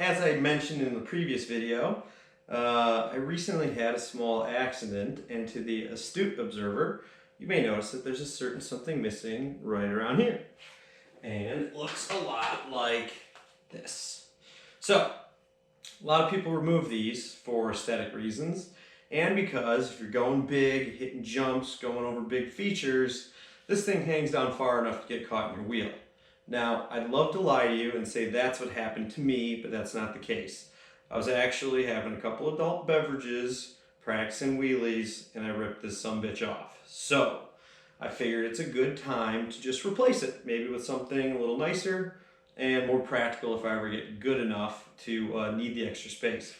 as I mentioned in the previous video, I recently had a small accident, and to the astute observer, you may notice that there's a certain something missing right around here. And it looks a lot like this. So, a lot of people remove these for aesthetic reasons, and because if you're going big, hitting jumps, going over big features, this thing hangs down far enough to get caught in your wheel. Now, I'd love to lie to you and say that's what happened to me, but that's not the case. I was actually having a couple adult beverages, practicing wheelies, and I ripped this sumbitch off. So, I figured it's a good time to just replace it, maybe with something a little nicer and more practical if I ever get good enough to need the extra space.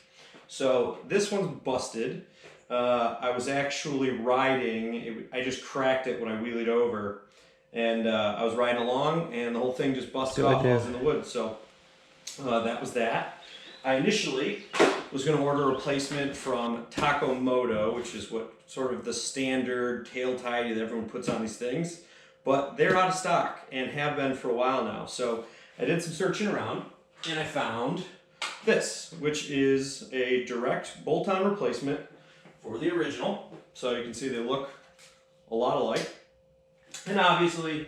So, this one's busted. I was actually riding, I just cracked it when I wheelied over. And I was riding along, and the whole thing just busted off while I was in the woods. So that was that. I initially was going to order a replacement from Taco Moto, which is what sort of the standard tail tie that everyone puts on these things. But they're out of stock and have been for a while now. So I did some searching around, and I found this, which is a direct bolt-on replacement for the original. So you can see they look a lot alike. And obviously,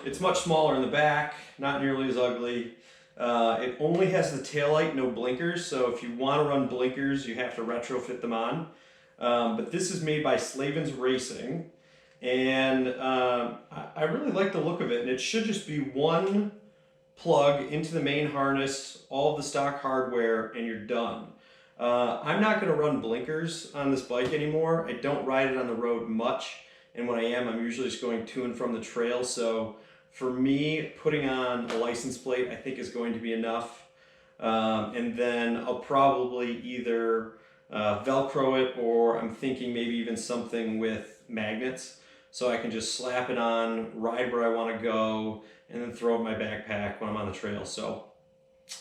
it's much smaller in the back, not nearly as ugly. It only has the taillight, no blinkers, so if you want to run blinkers, you have to retrofit them on. But this is made by Slaven's Racing, and I really like the look of it, and it should just be one plug into the main harness, all of the stock hardware, and you're done. I'm not going to run blinkers on this bike anymore. I don't ride it on the road much. And when I am, I'm usually just going to and from the trail. So for me, putting on a license plate, I think is going to be enough. And then I'll probably either Velcro it, or I'm thinking maybe even something with magnets. So I can just slap it on, ride where I want to go, and then throw it in my backpack when I'm on the trail. So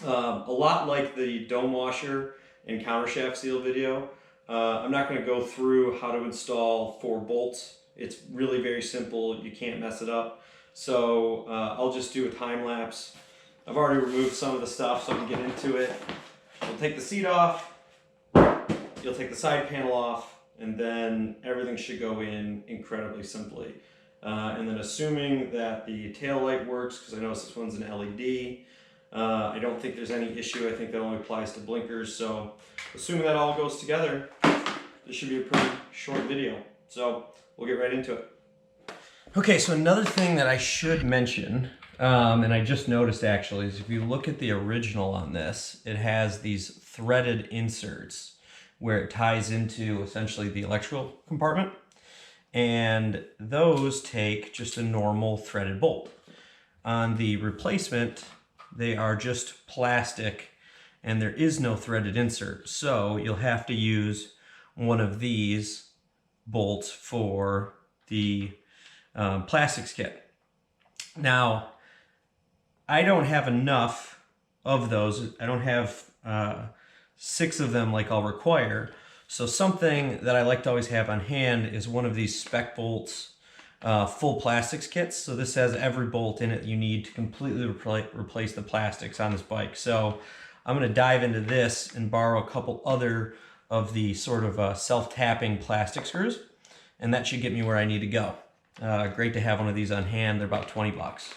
a lot like the dome washer and countershaft seal video, I'm not going to go through how to install 4 bolts. It's really very simple. You can't mess it up. So I'll just do a time lapse. I've already removed some of the stuff so I can get into it. You'll take the seat off. You'll take the side panel off, and then everything should go in incredibly simply. And then assuming that the tail light works, because I notice this one's an LED, I don't think there's any issue. I think that only applies to blinkers. So assuming that all goes together, this should be a pretty short video. So we'll get right into it. Okay, so another thing that I should mention, and I just noticed actually, is if you look at the original on this, it has these threaded inserts where it ties into essentially the electrical compartment. And those take just a normal threaded bolt. On the replacement, they are just plastic and there is no threaded insert. So you'll have to use one of these bolts for the plastics kit. Now, I don't have enough of those. I don't have 6 of them like I'll require. So something that I like to always have on hand is one of these spec bolts, full plastics kits. So this has every bolt in it you need to completely replace the plastics on this bike. So I'm going to dive into this and borrow a couple other of the sort of self-tapping plastic screws, and that should get me where I need to go. Great to have one of these on hand. They're about 20 bucks.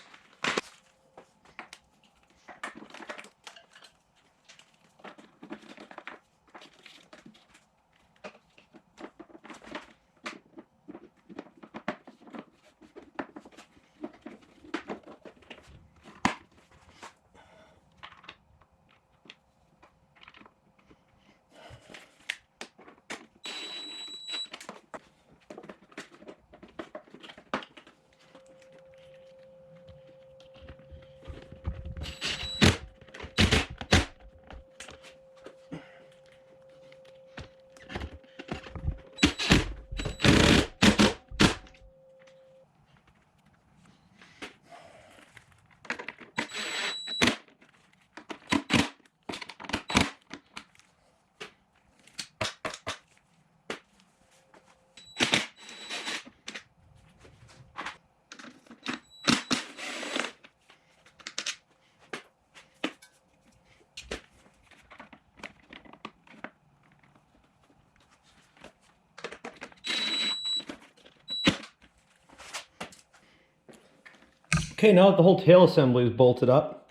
Okay, now that the whole tail assembly is bolted up,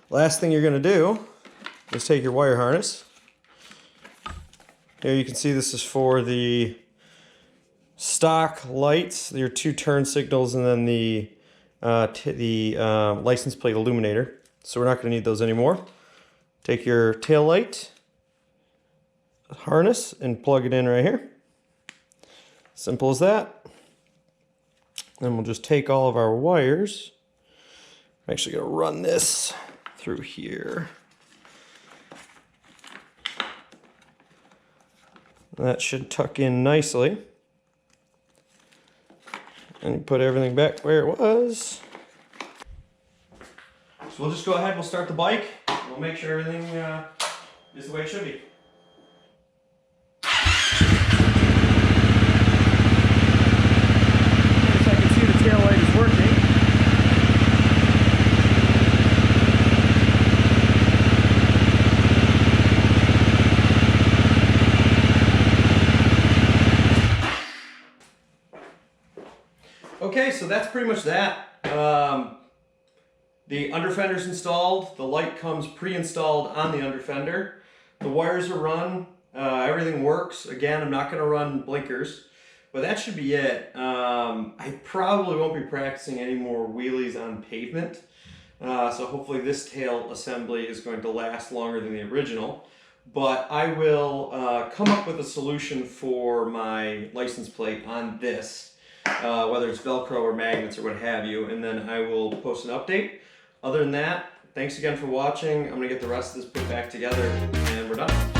last thing you're going to do is take your wire harness. Here you can see this is for the stock lights, your 2 turn signals, and then the license plate illuminator. So we're not going to need those anymore. Take your tail light harness and plug it in right here. Simple as that. Then we'll just take all of our wires. I'm actually going to run this through here. That should tuck in nicely. And put everything back where it was. So we'll just go ahead, we'll start the bike. We'll make sure everything is the way it should be. So I can see the tail light is working. Okay, so that's pretty much that. The under fender's installed, the light comes pre-installed on the under fender. The wires are run, everything works. Again, I'm not going to run blinkers, but that should be it. I probably won't be practicing any more wheelies on pavement. So hopefully this tail assembly is going to last longer than the original. But I will come up with a solution for my license plate on this. Whether it's Velcro or magnets or what have you, and then I will post an update. Other than that, thanks again for watching. I'm going to get the rest of this put back together, and we're done.